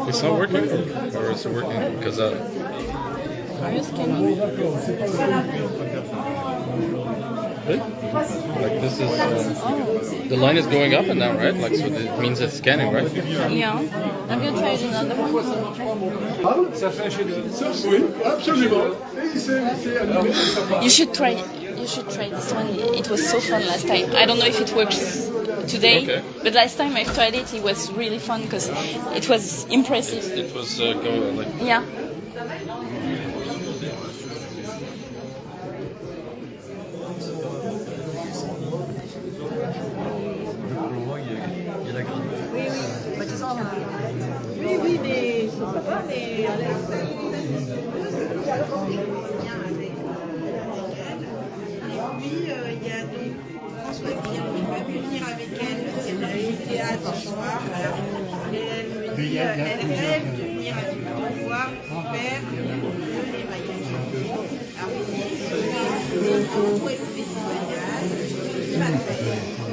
It's not working, or is it working? Because Are you scanning? like this is the line is going up and down, right? Like so, it means it's scanning, right? Yeah. Have you tried another one? Oui, absolument. You should try. You should try this one. It was so fun last time. I don't know if it works today, Okay. but last time I tried it, it was really fun because it was impressive. It was going like. Yeah. Oui, oui, mais je ne sais pas, mais Il y a donc François Pire qui va venir avec elle, c'est le théâtre ce soir. Elle me dit, elle rêve de venir avec nous voir faire les maillages. Alors, je dis, je vais pour élever ces maillages, je m'appelle.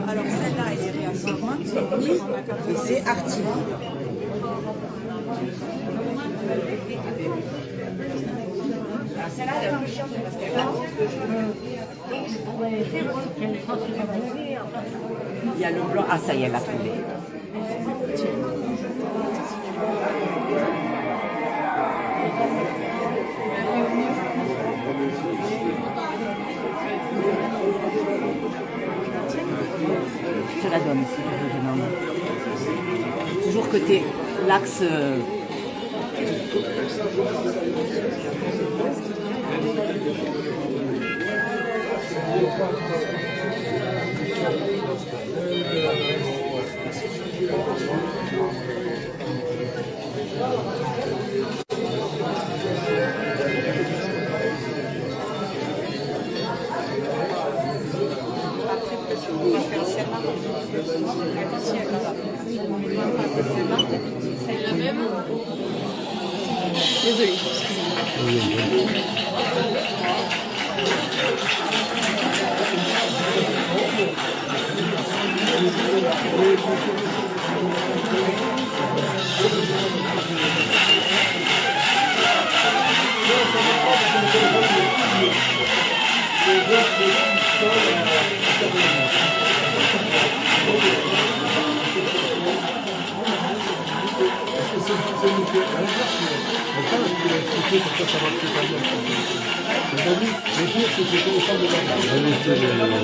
alors celle-là, elle est à 50 et c'est artisan. Alors celle-là, elle est un peu chiante parce qu'elle va il y a le blanc. Ah, ça y est, elle l'a trouvé. Je te la donne si tu veux, jeune homme. Toujours côté l'axe. On va faire celle-là. C'est la même. Désolée.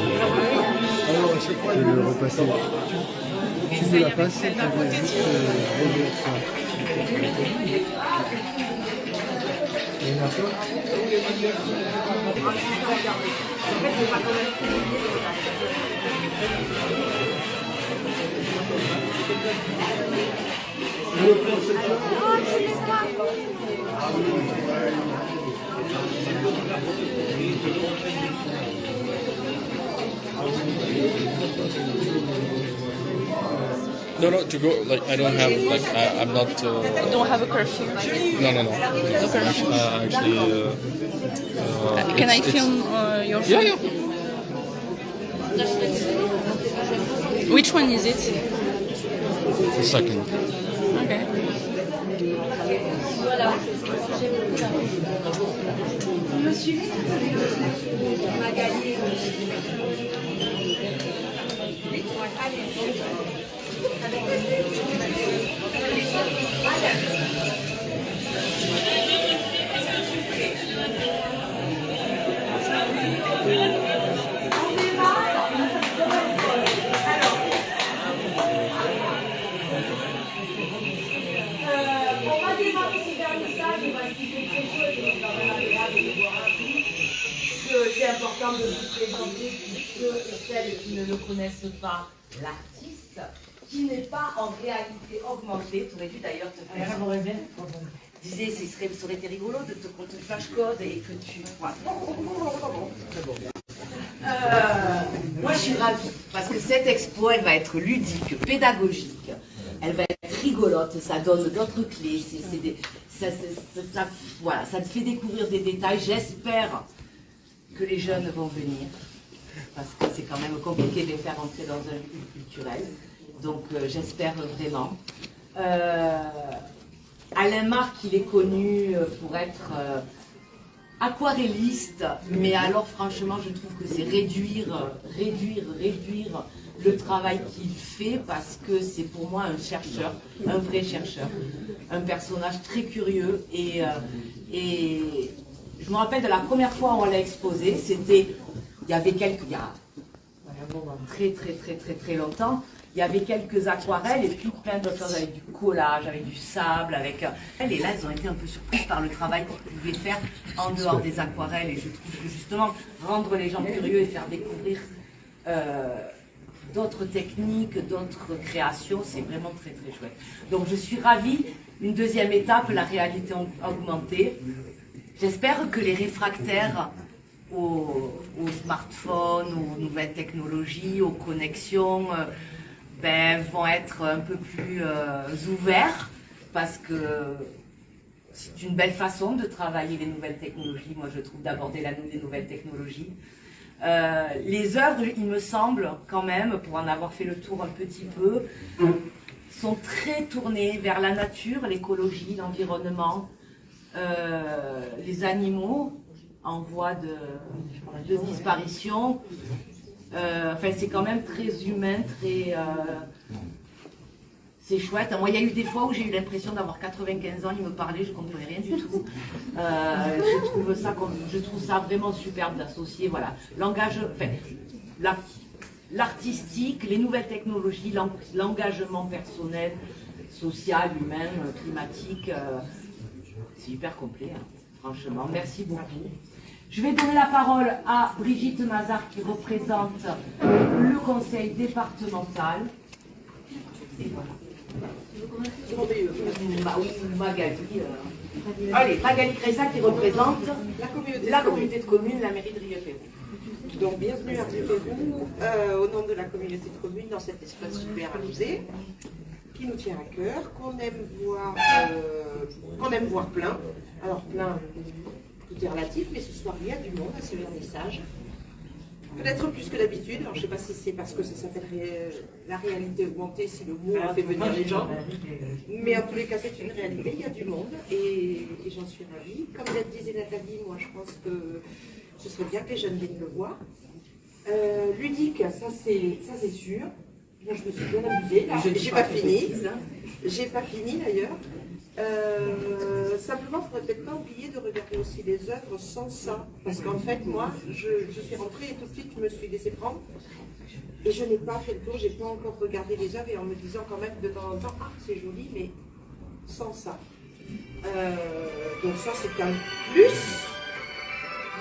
Alors, à chaque fois, je vais le repasser. Tu veux la passer, tu veux juste revenir ça. Et maintenant, No, to go like I don't have like I'm not. You don't have a curfew. No. No curfew. Actually. Can I film your Yeah, phone? yeah. Which one is it? The second. Okay. Vous me suivez? On a gagné. ceux et celles qui ne le connaissent pas, l'artiste, qui n'est pas en réalité augmenté. Tu aurais dû d'ailleurs te faire. Je disais, ça aurait été rigolo de qu'on te flash code et que tu. Voilà. Moi, je suis ravie parce que cette expo, elle va être ludique, pédagogique, elle va être rigolote, ça donne d'autres clés, voilà, ça te fait découvrir des détails. J'espère que les jeunes vont venir parce que c'est quand même compliqué de les faire entrer dans un lieu culturel. Donc, j'espère vraiment. Alain Marc, il est connu pour être aquarelliste, mais alors franchement, je trouve que c'est réduire le travail qu'il fait parce que c'est pour moi un chercheur, un vrai chercheur, un personnage très curieux et je me rappelle de la première fois où on l'a exposé, c'était, il y a très longtemps. Il y avait quelques aquarelles et puis plein d'autres choses avec du collage, avec du sable, avec... Et là, elles ont été un peu surprises par le travail qu'ils pouvaient faire en dehors des aquarelles. Et je trouve que justement, rendre les gens curieux et faire découvrir d'autres techniques, d'autres créations, c'est vraiment très chouette. Donc je suis ravie. Une deuxième étape, la réalité augmentée. J'espère que les réfractaires aux smartphones, aux nouvelles technologies, aux connexions... vont être un peu plus ouverts parce que c'est une belle façon de travailler les nouvelles technologies. Moi, je trouve d'aborder les nouvelles technologies. Les œuvres, il me semble, quand même, pour en avoir fait le tour un petit peu, sont très tournées vers la nature, l'écologie, l'environnement, les animaux en voie de disparition. Enfin, c'est quand même très humain, c'est chouette. Moi, il y a eu des fois où j'ai eu l'impression d'avoir 95 ans, il me parlait, je ne comprenais rien du tout. Je trouve ça vraiment superbe d'associer, voilà, l'artistique, les nouvelles technologies, l'engagement personnel, social, humain, climatique. C'est hyper complet, hein, franchement. Merci beaucoup. Je vais donner la parole à Brigitte Mazard qui représente le conseil départemental. Et voilà. Magali Cressa qui représente la communauté de communes, la mairie de Rieux-Pérou. Donc bienvenue à Rieux-Pérou, au nom de la communauté de communes dans cet espace super amusé qui nous tient à cœur, qu'on aime voir plein. Alors plein, tout est relatif, mais ce soir il y a du monde à ce vernissage. Peut-être plus que d'habitude, alors je ne sais pas si c'est parce que ça s'appelle la réalité augmentée, si le mot a fait venir les gens, mais en tous les cas c'est une réalité, il y a du monde et j'en suis ravie. Comme l'a disait Nathalie, moi je pense que ce serait bien que les jeunes viennent le voir. Ludique, ça c'est sûr. Moi je me suis bien amusée, j'ai pas fini d'ailleurs. Simplement, il ne faudrait peut-être pas oublier de regarder aussi les œuvres sans ça. Parce qu'en fait, moi, je suis rentrée et tout de suite, je me suis laissée prendre. Et je n'ai pas fait le tour, je n'ai pas encore regardé les œuvres et en me disant quand même de temps en temps, ah, c'est joli, mais sans ça. Donc ça, c'est un plus.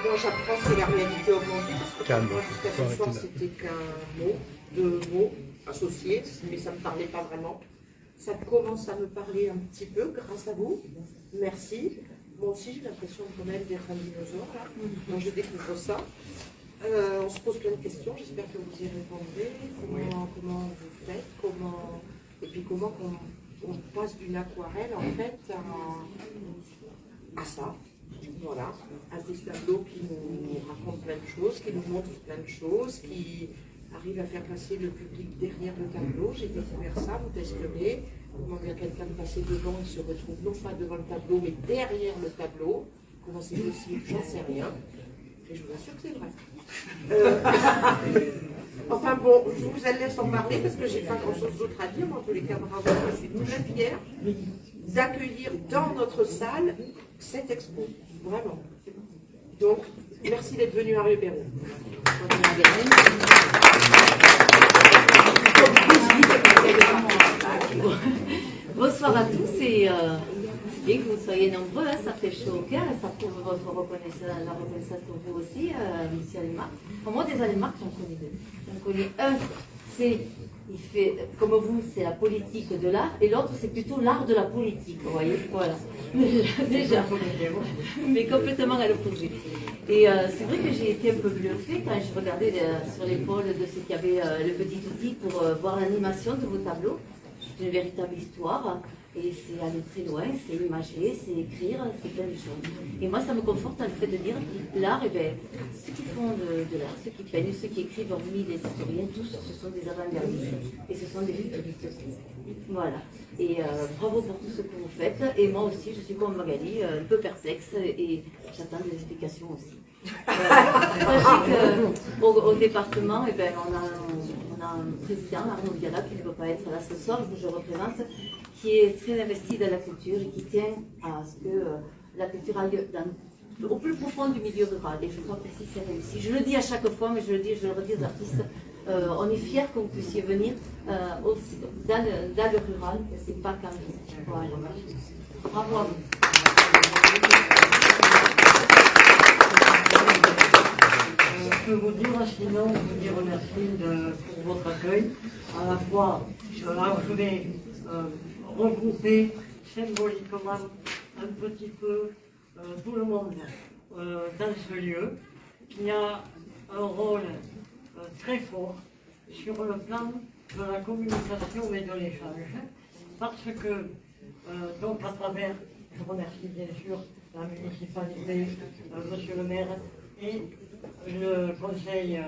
Moi, j'apprends que la réalité augmentée, parce que pour moi, jusqu'à ce soir, c'était deux mots associés, mais ça ne me parlait pas vraiment. Ça commence à me parler un petit peu grâce à vous. Merci. Moi aussi, j'ai l'impression quand même d'être un dinosaure là. Donc je découvre ça. On se pose plein de questions. J'espère que vous y répondrez. Comment vous faites, et puis comment on passe d'une aquarelle en fait à ça. Voilà, à des tableaux qui nous racontent plein de choses, qui nous montrent plein de choses, qui arrive à faire passer le public derrière le tableau. J'ai découvert ça, vous testerez. Comment il y a quelqu'un de passer devant, il se retrouve non pas devant le tableau, mais derrière le tableau. Comment c'est possible, j'en sais rien. Et je vous assure que c'est vrai. Enfin bon, je vous laisse en parler parce que j'ai pas grand chose d'autre à dire. Mais en tous les cas, bravo, je suis très fière d'accueillir dans notre salle cette expo. Vraiment. Donc, merci d'être venu à Rieux-Pérou. Bonsoir à tous et bien que vous soyez nombreux, hein, ça fait chaud au cœur et ça prouve votre reconnaissance, la reconnaissance pour vous aussi, monsieur Alimark. Moi, des Alimark, j'en connais deux. J'en connais un, il fait, comme vous, c'est la politique de l'art, et l'autre, c'est plutôt l'art de la politique, vous voyez, voilà. Déjà, mais complètement à l'opposé. Et c'est vrai que j'ai été un peu bluffée quand je regardais sur l'épaule de ceux qui avaient le petit outil pour voir l'animation de vos tableaux. C'est une véritable histoire. Et c'est aller très loin, c'est imager, c'est écrire, c'est plein de choses. Et moi, ça me conforte dans le fait de dire l'art, eh ben, ceux qui font de l'art, ceux qui peignent, ceux qui écrivent, hormis les historiens, tous, ce sont des avant-gardistes et ce sont des futuristes aussi. Voilà. Et bravo pour tout ce que vous faites. Et moi aussi, je suis comme Magali, un peu perplexe et j'attends des explications aussi. Sachez qu'au département, eh ben, on a un président, Arnaud Viala, qui ne peut pas être là ce soir, que je représente, qui est très investi dans la culture et qui tient à ce que la culture aille au plus profond du milieu rural. Et je crois que si c'est réussi. Je le dis à chaque fois, mais je le redis aux artistes, on est fiers que vous puissiez venir aussi dans le rural, c'est pas qu'un voilà. Bravo à vous. Je peux vous dire, sinon, vous dire merci pour votre accueil. À la fois, je vais regrouper symboliquement un petit peu tout le monde dans ce lieu, qui a un rôle très fort sur le plan de la communication et de l'échange, parce que, donc à travers, je remercie bien sûr la municipalité, monsieur le maire et le conseil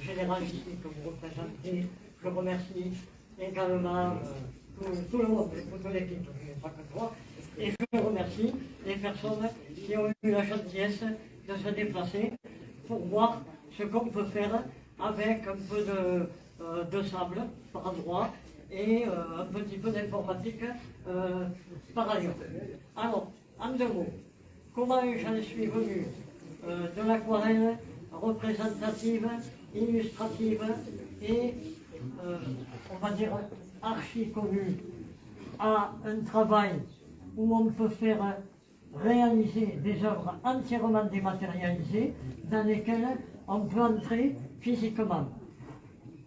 général ici que vous représentez, je remercie également tout le monde, toute l'équipe, pas que toi, et je remercie les personnes qui ont eu la gentillesse de se déplacer pour voir ce qu'on peut faire avec un peu de sable par endroit et un petit peu d'informatique par ailleurs. Alors, en deux mots, comment j'en suis venu de l'aquarelle représentative, illustrative et, on va dire, archi-connue à un travail où on peut faire réaliser des œuvres entièrement dématérialisées dans lesquelles on peut entrer physiquement.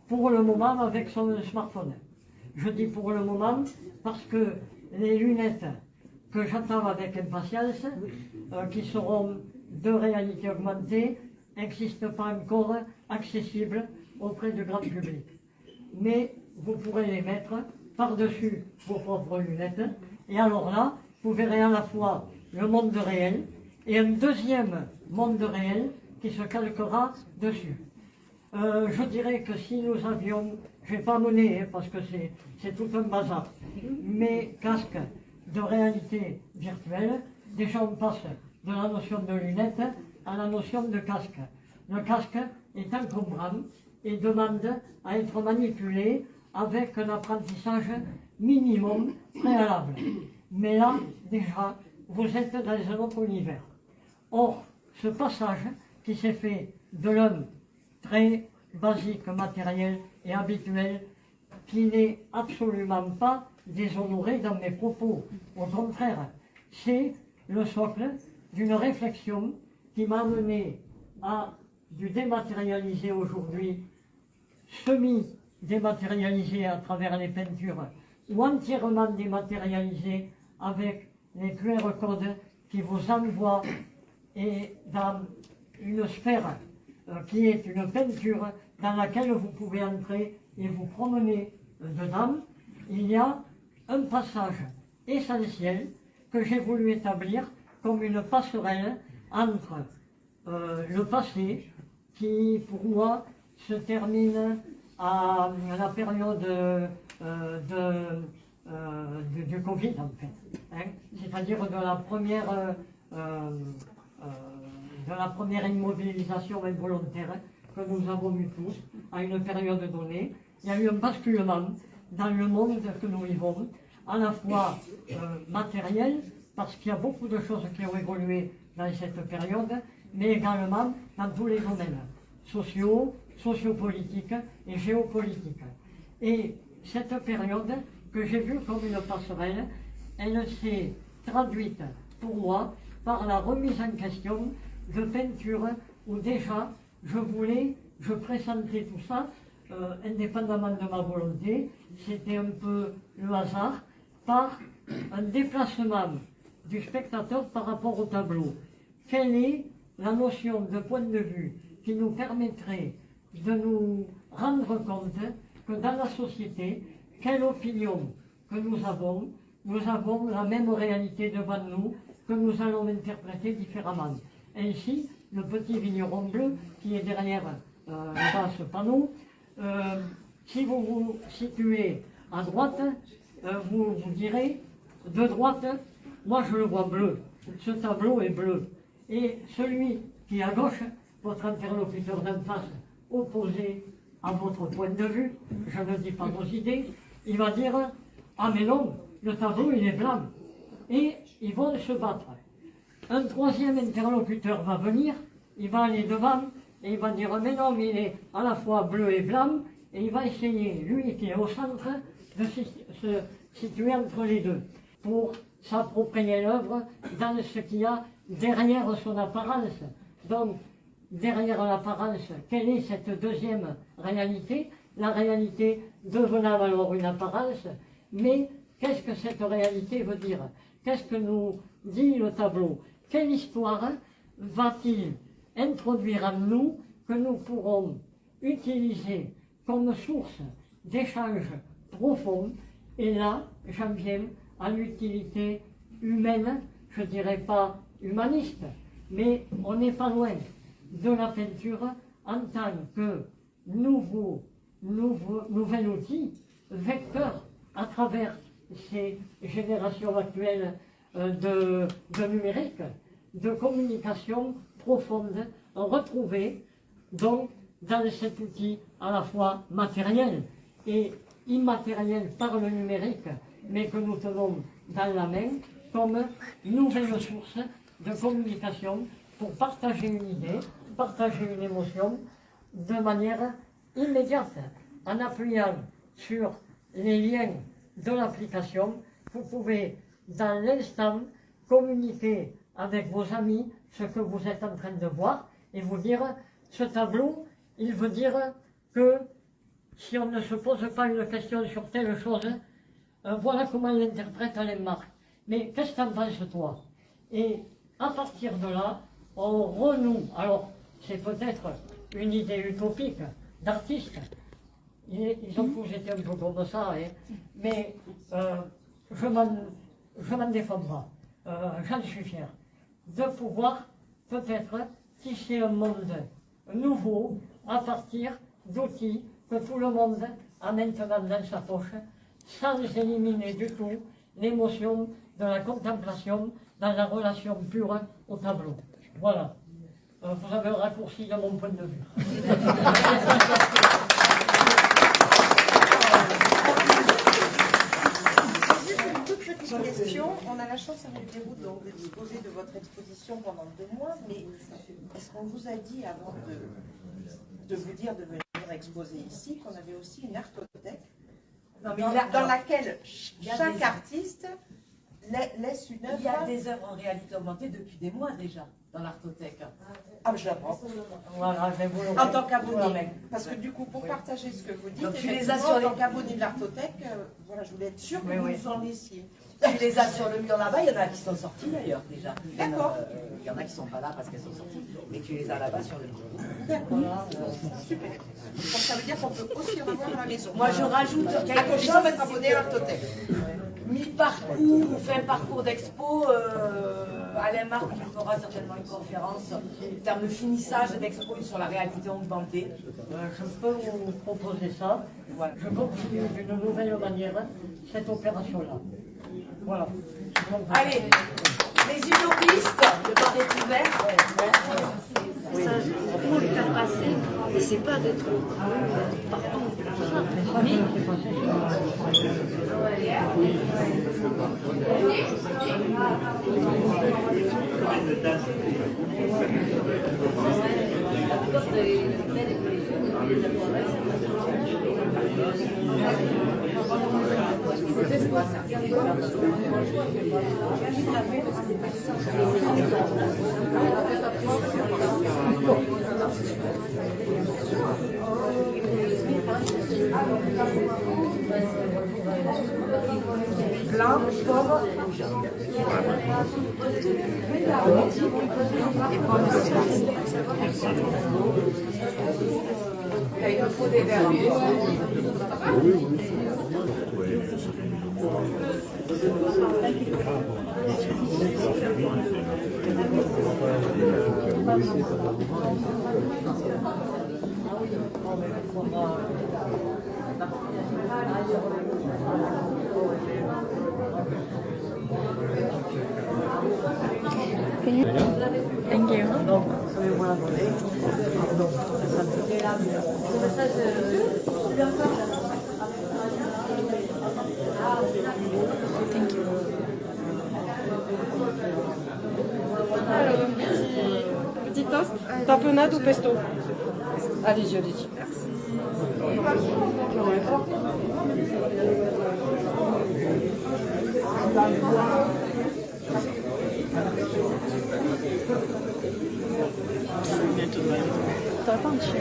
Pour le moment, avec son smartphone. Je dis pour le moment parce que les lunettes que j'attends avec impatience, qui seront de réalité augmentée, n'existent pas encore accessibles auprès du grand public. Mais vous pourrez les mettre par-dessus vos propres lunettes, et alors là, vous verrez à la fois le monde réel et un deuxième monde réel qui se calquera dessus. Je dirais que si nous avions, je ne vais pas mener parce que c'est tout un bazar, mais casque de réalité virtuelle, déjà on passe de la notion de lunettes à la notion de casque. Le casque est encombrant et demande à être manipulé avec un apprentissage minimum préalable. Mais là, déjà, vous êtes dans un autre univers. Or, ce passage qui s'est fait de l'homme très basique, matériel et habituel, qui n'est absolument pas déshonoré dans mes propos. Au contraire, c'est le socle d'une réflexion qui m'a amené à du dématérialisé aujourd'hui, semi-dématérialisé à travers les peintures, ou entièrement dématérialisé avec les QR codes qui vous envoient et dans une sphère qui est une peinture dans laquelle vous pouvez entrer et vous promener dedans. Il y a un passage essentiel que j'ai voulu établir comme une passerelle entre le passé qui pour moi se termine à la période du Covid en fait, hein, c'est-à-dire de la première immobilisation involontaire que nous avons eu tous à une période donnée. Il y a eu un basculement dans le monde que nous vivons, à la fois matériel, parce qu'il y a beaucoup de choses qui ont évolué dans cette période, mais également dans tous les domaines, sociaux, sociopolitiques et géopolitiques. Et cette période que j'ai vue comme une passerelle, elle s'est traduite pour moi par la remise en question de peintures où déjà je pressentais tout ça, indépendamment de ma volonté, c'était un peu le hasard, par un déplacement du spectateur par rapport au tableau. Quelle est la notion de point de vue qui nous permettrait de nous rendre compte que dans la société, quelle opinion que nous avons la même réalité devant nous que nous allons interpréter différemment. Ainsi, le petit vigneron bleu qui est derrière là-bas ce panneau, si vous vous situez à droite, vous direz de droite, moi je le vois bleu, ce tableau est bleu. Et celui qui est à gauche, votre interlocuteur d'en face, opposé à votre point de vue, je ne dis pas vos idées, il va dire « Ah mais non, le tableau il est blanc ». Et ils vont se battre. Un troisième interlocuteur va venir, il va aller devant et il va dire « Mais non, mais il est à la fois bleu et blanc ». Et il va essayer, lui qui est au centre, de se situer entre les deux pour s'approprier l'œuvre dans ce qu'il y a derrière son apparence. Donc, derrière l'apparence, quelle est cette deuxième réalité? La réalité devenant alors une apparence, mais qu'est-ce que cette réalité veut dire? Qu'est-ce que nous dit le tableau? Quelle histoire va-t-il introduire en nous que nous pourrons utiliser comme source d'échanges profonds? Et là, j'en viens à l'utilité humaine, je ne dirais pas humaniste, mais on n'est pas loin de la peinture en tant que nouvel outil, vecteur à travers ces générations actuelles de numérique, de communication profonde, retrouvée donc dans cet outil à la fois matériel et immatériel par le numérique, mais que nous tenons dans la main comme nouvelle source de communication pour partager une idée, partager une émotion de manière immédiate. En appuyant sur les liens de l'application, vous pouvez dans l'instant communiquer avec vos amis ce que vous êtes en train de voir et vous dire, ce tableau, il veut dire que si on ne se pose pas une question sur telle chose, voilà comment l'interprète Alain Marc. Mais qu'est-ce que t'en penses toi? Et à partir de là, on renoue. Alors, c'est peut-être une idée utopique d'artiste. Ils ont tous été un peu comme ça, hein. Mais je m'en défends pas. J'en suis fier. De pouvoir peut-être tisser un monde nouveau à partir d'outils que tout le monde a maintenant dans sa poche, sans éliminer du tout l'émotion de la contemplation dans la relation pure au tableau. Voilà. Vous avez un raccourci de mon point de vue. Juste une toute petite question. On a la chance avec Beyrouth de disposer de votre exposition pendant 2 mois, mais est-ce qu'on vous a dit avant de vous dire de venir exposer ici qu'on avait aussi une artothèque dans laquelle chaque artiste laisse une œuvre? Il y a des œuvres en réalité augmentée depuis des mois déjà dans l'artothèque. Ah, je la prends. Voilà, En tant qu'abonné. Parce que du coup, pour partager ce que vous dites, donc, tu les as sur en tant qu'abonné de l'artothèque, voilà, je voulais être sûre que vous en laissiez. Tu les as sur le mur là-bas, il y en a qui sont sortis d'ailleurs déjà. D'accord. Il y en a qui sont pas là parce qu'elles sont sorties, mais tu les as là-bas sur le mur. D'accord. Super. Donc ça veut dire qu'on peut aussi en avoir à la maison. Moi je rajoute quelque chose. D'être abonné à l'artothèque. Mi-parcours ou fin parcours d'expo, Alain Marc il fera certainement une conférence en termes de finissage d'expo sur la réalité augmentée. Je peux vous proposer ça. Voilà. Je continue d'une nouvelle manière cette opération-là. Voilà. Allez, les utopistes, le bar est ouvert. Ça, il faut le faire passer, et c'est pas d'être partout, tout ça, mais Il nous faut des verres. Thank you. Thank you. Petit toast, tapenade ou pesto? Allez-y, allez-y. T'as pas un chien.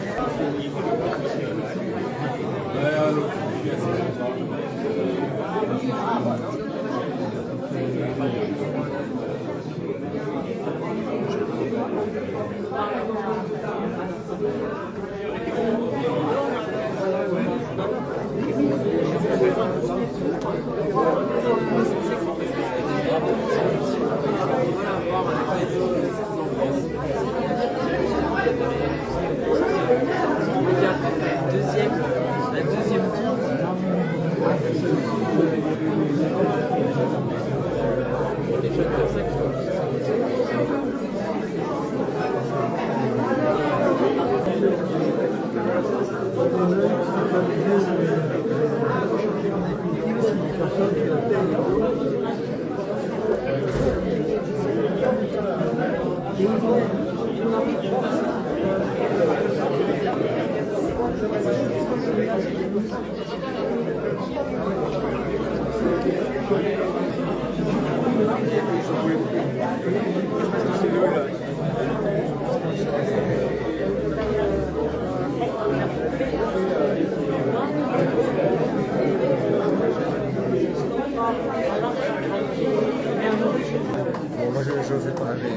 Bon, moi je fais pas, mais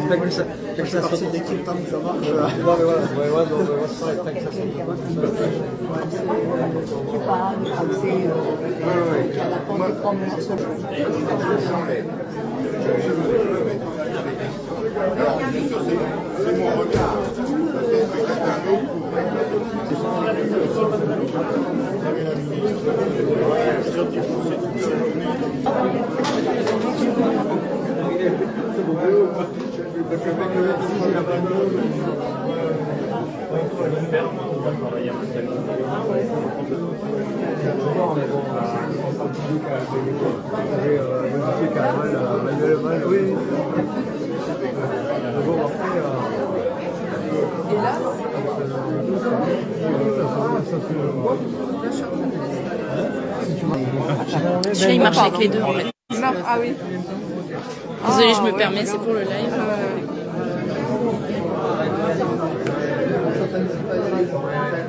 tant que ça sortit d'équipe, tant que ça marche. Non, mais voilà, ouais, tant que ça sortit pas, C'est mon regard. Celui-là, il marche avec les deux en fait. Ah oui. Désolée, je me permets, c'est pour le live.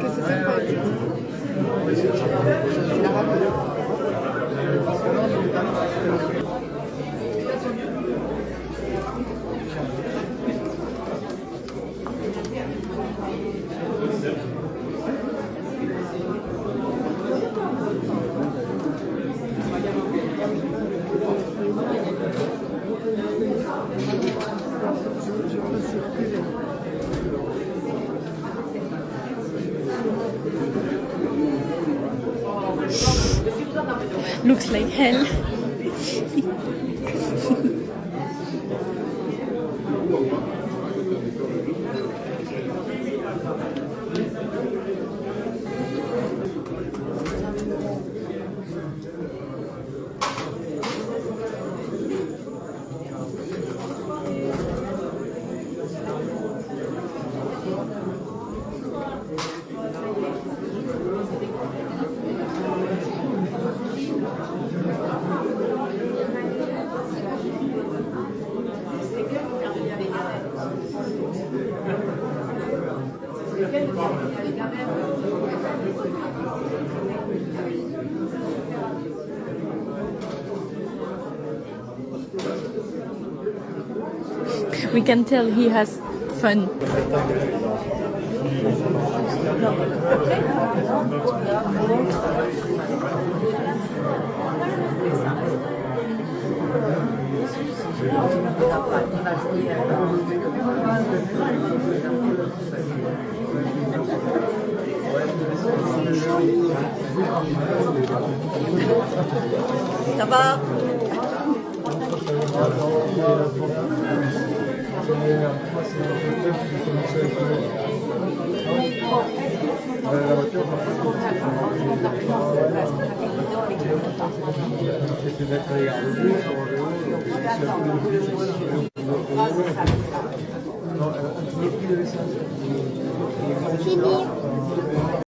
Qu'est-ce que c'est quoi? Looks like hell. We can tell he has fun. Ça va? Fini.